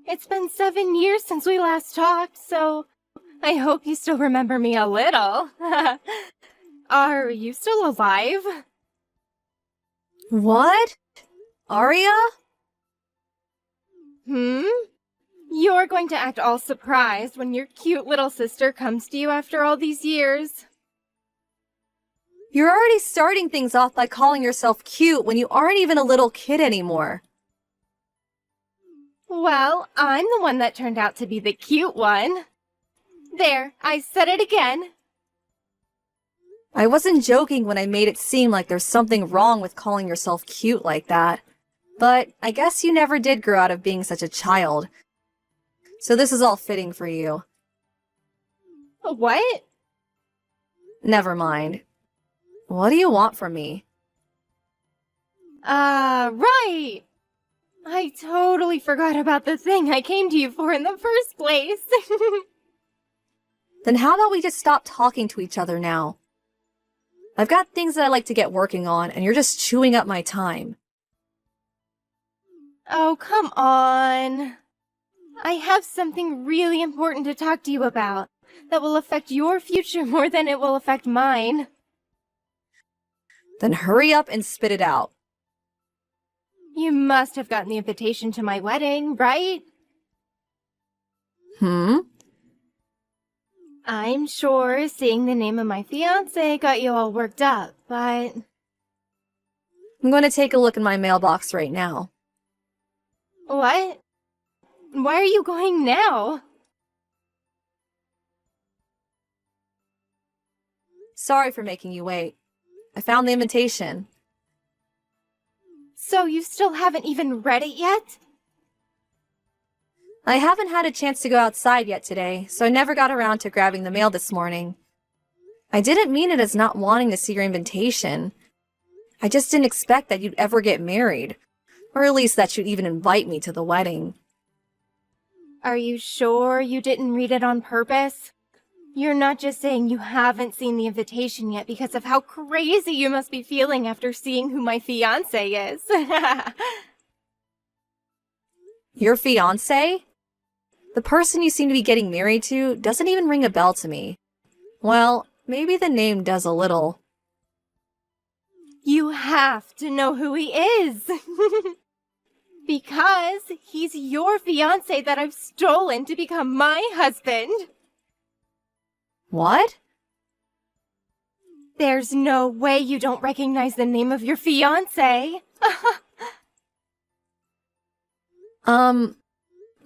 It's been 7 years since we last talked, so I hope you still remember me a little. Are you still alive? What? Arya? You're going to act all surprised when your cute little sister comes to you after all these years. You're already starting things off by calling yourself cute when you aren't even a little kid anymore. Well, I'm the one that turned out to be the cute one. There, I said it again. I wasn't joking when I made it seem like there's something wrong with calling yourself cute like that. But I guess you never did grow out of being such a child. So this is all fitting for you. What? Never mind. What do you want from me? Right! I totally forgot about the thing I came to you for in the first place. Then how about we just stop talking to each other now? I've got things that I like to get working on, and you're just chewing up my time. Oh, come on. I have something really important to talk to you about that will affect your future more than it will affect mine. Then hurry up and spit it out. You must have gotten the invitation to my wedding, right? I'm sure seeing the name of my fiancé got you all worked up, but... I'm going to take a look in my mailbox right now. What? Why are you going now? Sorry for making you wait. I found the invitation. So you still haven't even read it yet? I haven't had a chance to go outside yet today, so I never got around to grabbing the mail this morning. I didn't mean it as not wanting to see your invitation. I just didn't expect that you'd ever get married, or at least that you'd even invite me to the wedding. Are you sure you didn't read it on purpose? You're not just saying you haven't seen the invitation yet because of how crazy you must be feeling after seeing who my fiancé is. Your fiancé? The person you seem to be getting married to doesn't even ring a bell to me. Well, maybe the name does a little. You have to know who he is. Because he's your fiancé that I've stolen to become my husband. What? There's no way you don't recognize the name of your fiancé.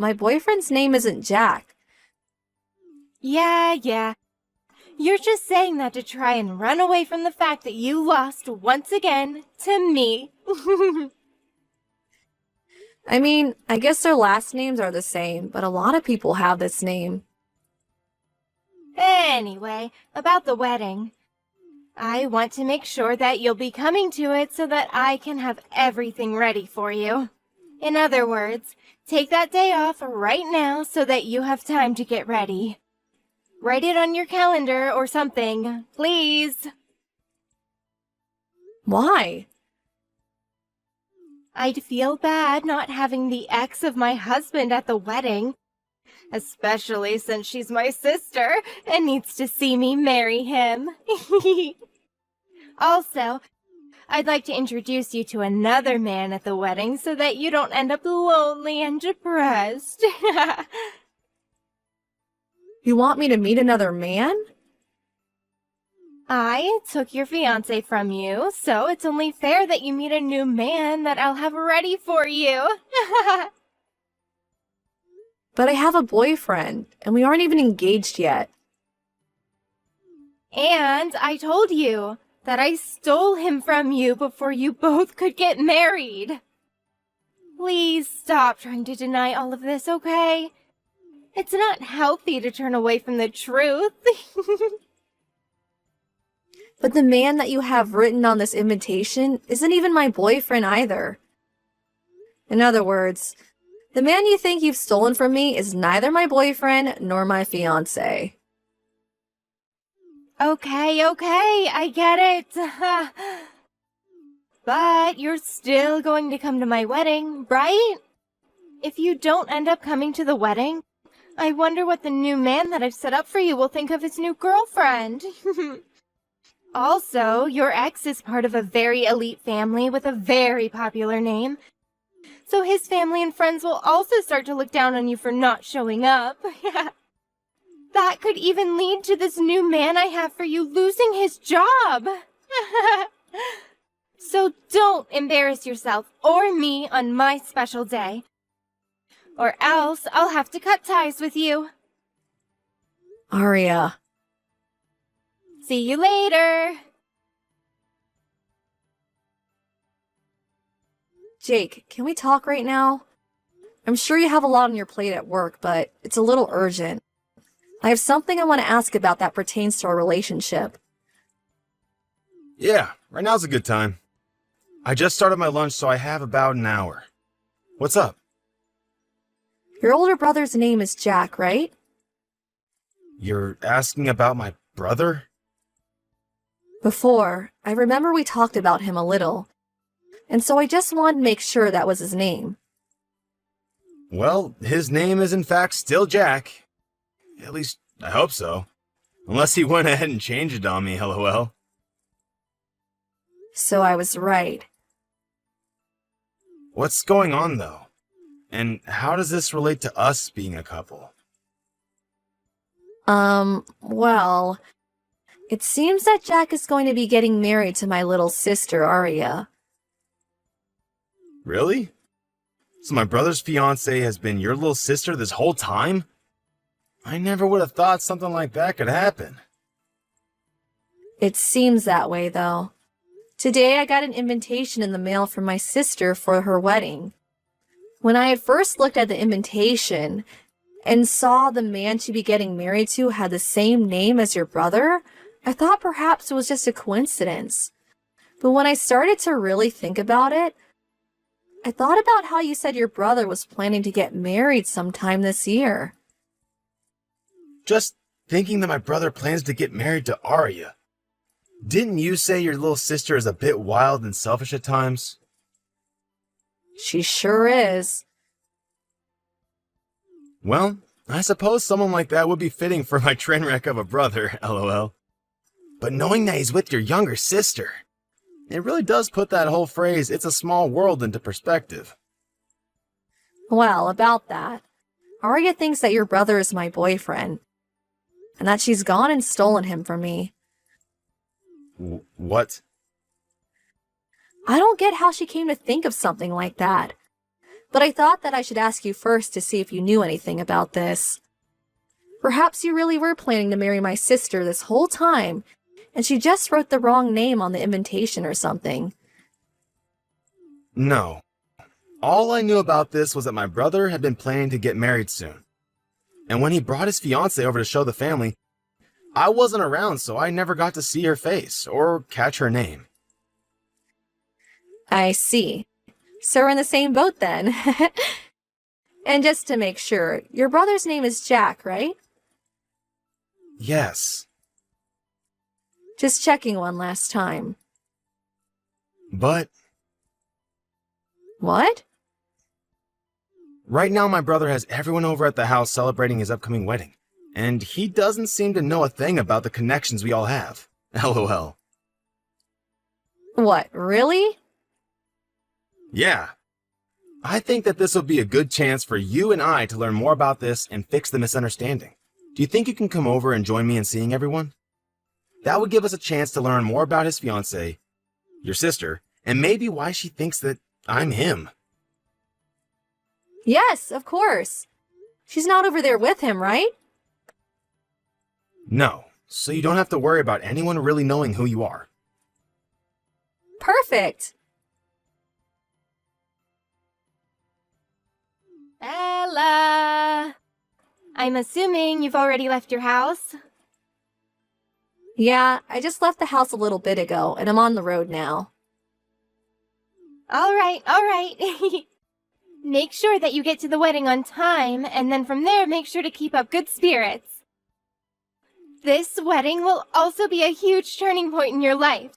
My boyfriend's name isn't Jack. Yeah. You're just saying that to try and run away from the fact that you lost once again to me. I mean, I guess their last names are the same, but a lot of people have this name. Anyway, about the wedding. I want to make sure that you'll be coming to it so that I can have everything ready for you. In other words, take that day off right now so that you have time to get ready. Write it on your calendar or something, please. Why? I'd feel bad not having the ex of my husband at the wedding, especially since she's my sister and needs to see me marry him. Also, I'd like to introduce you to another man at the wedding so that you don't end up lonely and depressed. You want me to meet another man? I took your fiancé from you, so it's only fair that you meet a new man that I'll have ready for you. But I have a boyfriend, and we aren't even engaged yet. And I told you that I stole him from you before you both could get married. Please stop trying to deny all of this, okay? It's not healthy to turn away from the truth. But the man that you have written on this invitation isn't even my boyfriend either. In other words, the man you think you've stolen from me is neither my boyfriend nor my fiancé. Okay, I get it. But you're still going to come to my wedding, right? if you don't end up coming to the wedding, I wonder what the new man that I've set up for you will think of his new girlfriend. Also, your ex is part of a very elite family with a very popular name, so his family and friends will also start to look down on you for not showing up. That could even lead to this new man I have for you losing his job. So don't embarrass yourself or me on my special day, or else I'll have to cut ties with you. Arya. See you later. Jake, can we talk right now? I'm sure you have a lot on your plate at work, but it's a little urgent. I have something I want to ask about that pertains to our relationship. Yeah, right now's a good time. I just started my lunch, so I have about an hour. What's up? Your older brother's name is Jack, right? You're asking about my brother? Before, I remember we talked about him a little, and so I just wanted to make sure that was his name. Well, his name is in fact still Jack. At least, I hope so. Unless he went ahead and changed it on me, lol. So I was right. What's going on, though? And how does this relate to us being a couple? Well, it seems that Jack is going to be getting married to my little sister, Arya. Really? So my brother's fiancée has been your little sister this whole time? I never would have thought something like that could happen. It seems that way, though. Today I got an invitation in the mail from my sister for her wedding. When I had first looked at the invitation and saw the man she'd be getting married to had the same name as your brother, I thought perhaps it was just a coincidence. But when I started to really think about it, I thought about how you said your brother was planning to get married sometime this year. Just thinking that my brother plans to get married to Arya. Didn't you say your little sister is a bit wild and selfish at times? She sure is. Well, I suppose someone like that would be fitting for my train wreck of a brother, lol. But knowing that he's with your younger sister, it really does put that whole phrase, "it's a small world," into perspective. Well, about that, Arya thinks that your brother is my boyfriend, and that she's gone and stolen him from me. What? I don't get how she came to think of something like that, but I thought that I should ask you first to see if you knew anything about this. Perhaps you really were planning to marry my sister this whole time, and she just wrote the wrong name on the invitation or something. No. All I knew about this was that my brother had been planning to get married soon. And when he brought his fiancée over to show the family, I wasn't around, so I never got to see her face or catch her name. I see. So we're in the same boat then. And just to make sure, your brother's name is Jack, right? Yes. Just checking one last time. But What? right now my brother has everyone over at the house celebrating his upcoming wedding, and he doesn't seem to know a thing about the connections we all have. LOL. What, really? Yeah. I think that this will be a good chance for you and I to learn more about this and fix the misunderstanding. Do you think you can come over and join me in seeing everyone? That would give us a chance to learn more about his fiancée, your sister, and maybe why she thinks that I'm him. Yes, of course. She's not over there with him, right? No, so you don't have to worry about anyone really knowing who you are. Perfect. Ella! I'm assuming you've already left your house? Yeah, I just left the house a little bit ago, and I'm on the road now. All right. Make sure that you get to the wedding on time, and then from there, make sure to keep up good spirits. This wedding will also be a huge turning point in your life,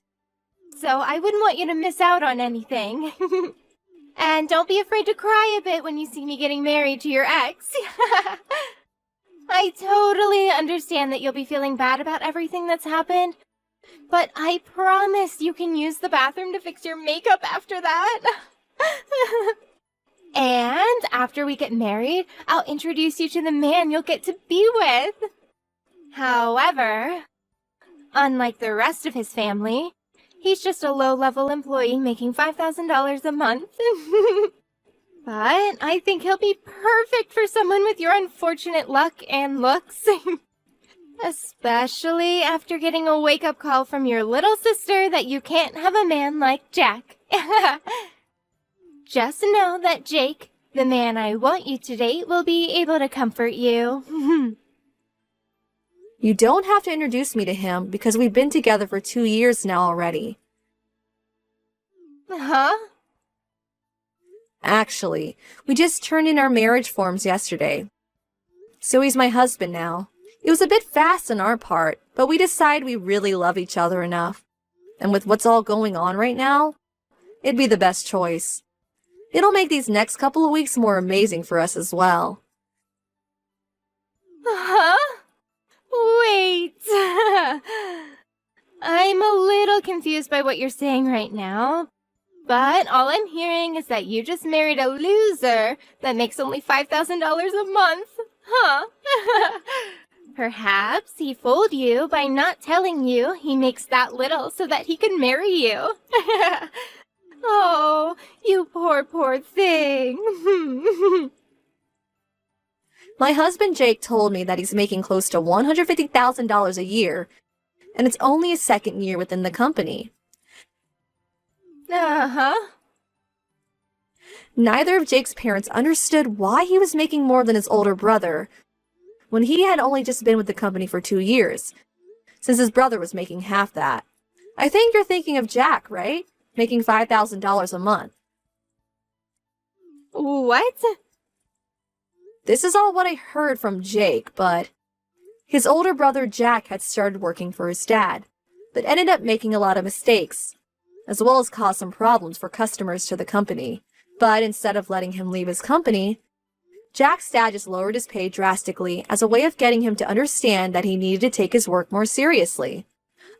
so I wouldn't want you to miss out on anything. And don't be afraid to cry a bit when you see me getting married to your ex. I totally understand that you'll be feeling bad about everything that's happened, but I promise you can use the bathroom to fix your makeup after that. And after we get married, I'll introduce you to the man you'll get to be with. However, unlike the rest of his family, he's just a low-level employee making $5,000 a month. But I think he'll be perfect for someone with your unfortunate luck and looks. Especially after getting a wake-up call from your little sister that you can't have a man like Jack. Just know that Jake, the man I want you to date, will be able to comfort you. You don't have to introduce me to him because we've been together for 2 years now already. Huh? Actually, we just turned in our marriage forms yesterday. So he's my husband now. It was a bit fast on our part, but we decided we really love each other enough. And with what's all going on right now, it'd be the best choice. It'll make these next couple of weeks more amazing for us as well. Huh? Wait. I'm a little confused by what you're saying right now. But all I'm hearing is that you just married a loser that makes only $5,000 a month. Huh? Perhaps he fooled you by not telling you he makes that little so that he can marry you. Oh, you poor thing. My husband Jake told me that he's making close to $150,000 a year, and it's only his second year within the company. Uh-huh. Neither of Jake's parents understood why he was making more than his older brother, when he had only just been with the company for 2 years, since his brother was making half that. I think you're thinking of Jack, right? Making $5,000 a month. What? This is all what I heard from Jake, but his older brother Jack had started working for his dad, but ended up making a lot of mistakes, as well as caused some problems for customers to the company. But instead of letting him leave his company, Jack's dad just lowered his pay drastically as a way of getting him to understand that he needed to take his work more seriously.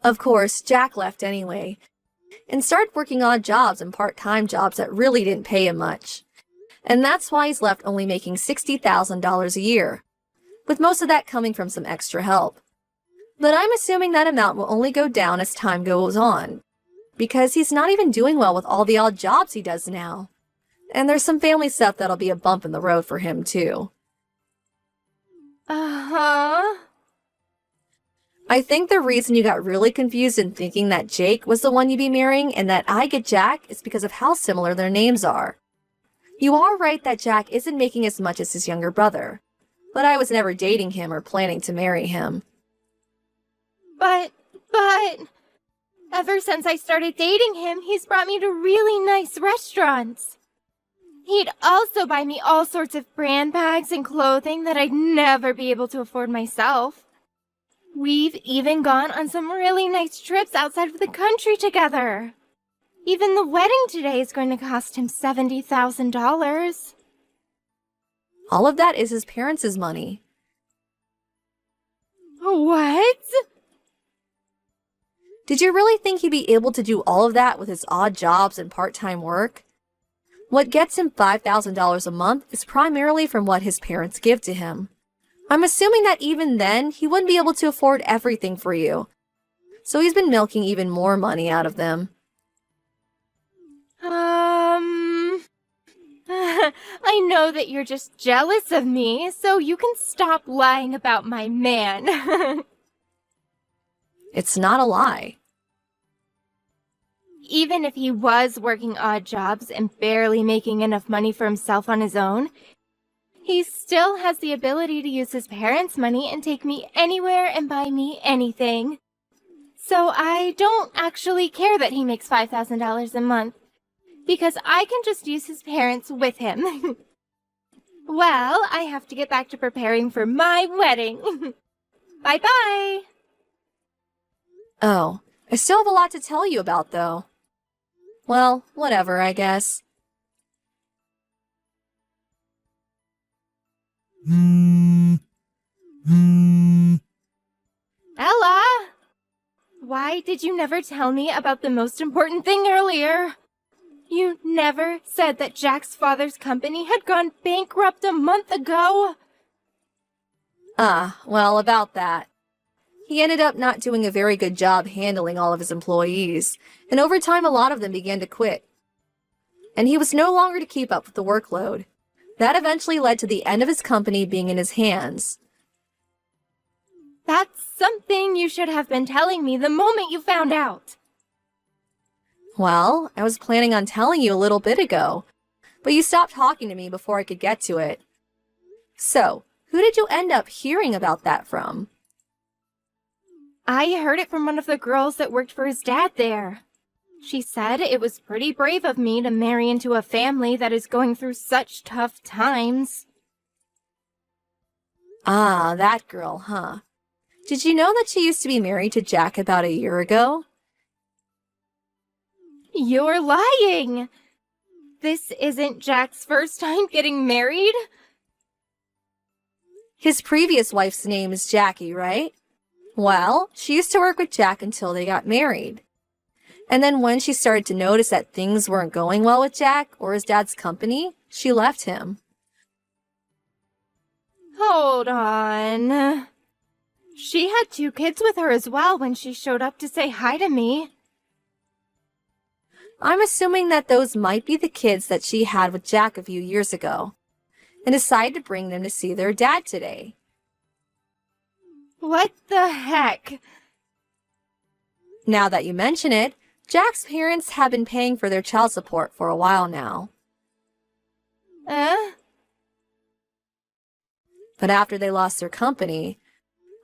Of course, Jack left anyway, and started working odd jobs and part-time jobs that really didn't pay him much. And that's why he's left only making $60,000 a year, with most of that coming from some extra help. But I'm assuming that amount will only go down as time goes on, because he's not even doing well with all the odd jobs he does now. And there's some family stuff that'll be a bump in the road for him, too. Uh-huh. I think the reason you got really confused in thinking that Jake was the one you'd be marrying and that I get Jack is because of how similar their names are. You are right that Jack isn't making as much as his younger brother, but I was never dating him or planning to marry him. But, ever since I started dating him, he's brought me to really nice restaurants. He'd also buy me all sorts of brand bags and clothing that I'd never be able to afford myself. We've even gone on some really nice trips outside of the country together. Even the wedding today is going to cost him $70,000. All of that is his parents' money. What? Did you really think he'd be able to do all of that with his odd jobs and part-time work? What gets him $5,000 a month is primarily from what his parents give to him. I'm assuming that even then, he wouldn't be able to afford everything for you. So he's been milking even more money out of them. I know that you're just jealous of me, so you can stop lying about my man. It's not a lie. Even if he was working odd jobs and barely making enough money for himself on his own, he still has the ability to use his parents' money and take me anywhere and buy me anything. So I don't actually care that he makes $5,000 a month, because I can just use his parents with him. Well, I have to get back to preparing for my wedding. Bye-bye! Oh, I still have a lot to tell you about, though. Well, whatever, I guess. Why did you never tell me about the most important thing earlier? You never said that Jack's father's company had gone bankrupt a month ago. Well, about that. He ended up not doing a very good job handling all of his employees, and over time a lot of them began to quit. And he was no longer to keep up with the workload. That eventually led to the end of his company being in his hands. That's something you should have been telling me the moment you found out. Well, I was planning on telling you a little bit ago, but you stopped talking to me before I could get to it. So, who did you end up hearing about that from? I heard it from one of the girls that worked for his dad there. She said it was pretty brave of me to marry into a family that is going through such tough times. Ah, that girl, huh? Did you know that she used to be married to Jack about a year ago? You're lying! This isn't Jack's first time getting married? His previous wife's name is Jackie, right? Well, she used to work with Jack until they got married. And then when she started to notice that things weren't going well with Jack or his dad's company, she left him. Hold on. She had 2 kids with her as well when she showed up to say hi to me. I'm assuming that those might be the kids that she had with Jack a few years ago, and decided to bring them to see their dad today. What the heck? Now that you mention it, Jack's parents have been paying for their child support for a while now. But after they lost their company,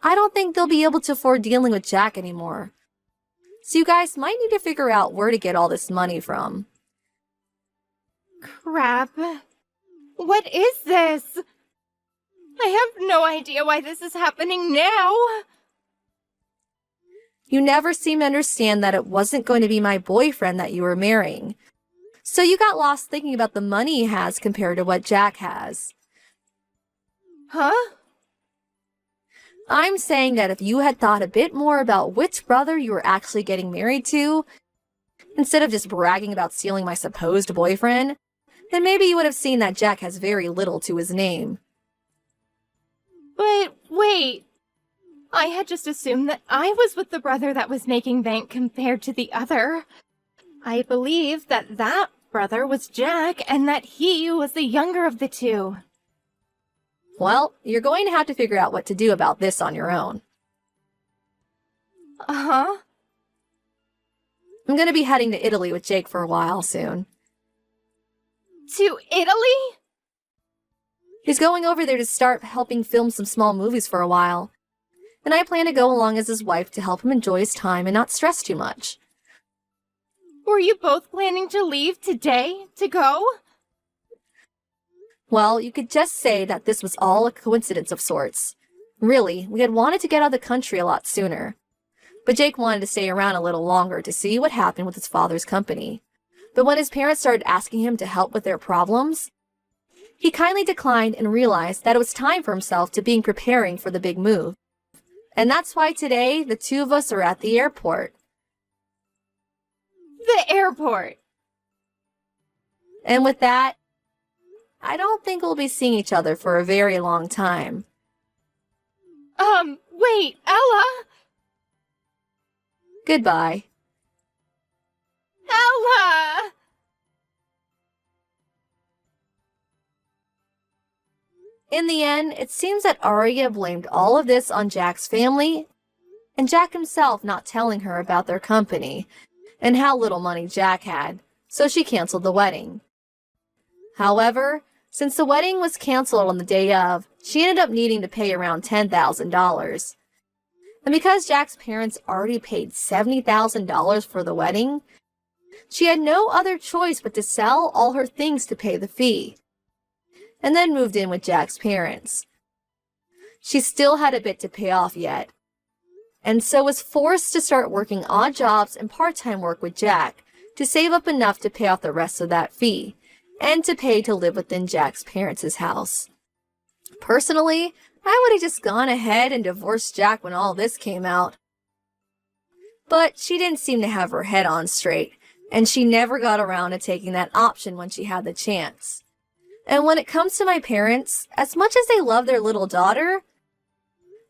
I don't think they'll be able to afford dealing with Jack anymore. So you guys might need to figure out where to get all this money from. Crap. What is this? I have no idea why this is happening now. You never seem to understand that it wasn't going to be my boyfriend that you were marrying. So you got lost thinking about the money he has compared to what Jack has. Huh? I'm saying that if you had thought a bit more about which brother you were actually getting married to, instead of just bragging about stealing my supposed boyfriend, then maybe you would have seen that Jack has very little to his name. But wait. I had just assumed that I was with the brother that was making bank compared to the other. I believed that that brother was Jack and that he was the younger of the 2. Well, you're going to have to figure out what to do about this on your own. Uh-huh. I'm going to be heading to Italy with Jake for a while soon. To Italy? He's going over there to start helping film some small movies for a while. And I plan to go along as his wife to help him enjoy his time and not stress too much. Were you both planning to leave today to go? Well, you could just say that this was all a coincidence of sorts. Really, we had wanted to get out of the country a lot sooner. But Jake wanted to stay around a little longer to see what happened with his father's company. But when his parents started asking him to help with their problems, he kindly declined and realized that it was time for himself to begin preparing for the big move. And that's why today, the 2 of us are at the airport. The airport. And with that, I don't think we'll be seeing each other for a very long time. Wait, Ella? Goodbye. Ella! In the end, it seems that Arya blamed all of this on Jack's family, and Jack himself not telling her about their company, and how little money Jack had, so she canceled the wedding. However, since the wedding was canceled on the day of, she ended up needing to pay around $10,000. And because Jack's parents already paid $70,000 for the wedding, she had no other choice but to sell all her things to pay the fee, and then moved in with Jack's parents. She still had a bit to pay off yet, and so was forced to start working odd jobs and part-time work with Jack to save up enough to pay off the rest of that fee, and to pay to live within Jack's parents' house. Personally, I would have just gone ahead and divorced Jack when all this came out. But she didn't seem to have her head on straight, and she never got around to taking that option when she had the chance. And when it comes to my parents, as much as they love their little daughter,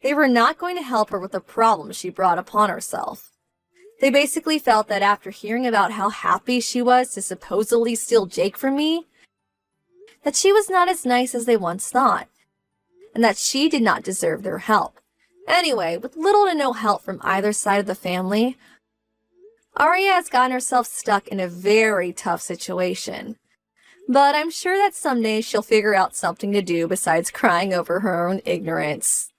they were not going to help her with the problem she brought upon herself. They basically felt that after hearing about how happy she was to supposedly steal Jake from me, that she was not as nice as they once thought, and that she did not deserve their help. Anyway, with little to no help from either side of the family, Arya has gotten herself stuck in a very tough situation. But I'm sure that someday she'll figure out something to do besides crying over her own ignorance.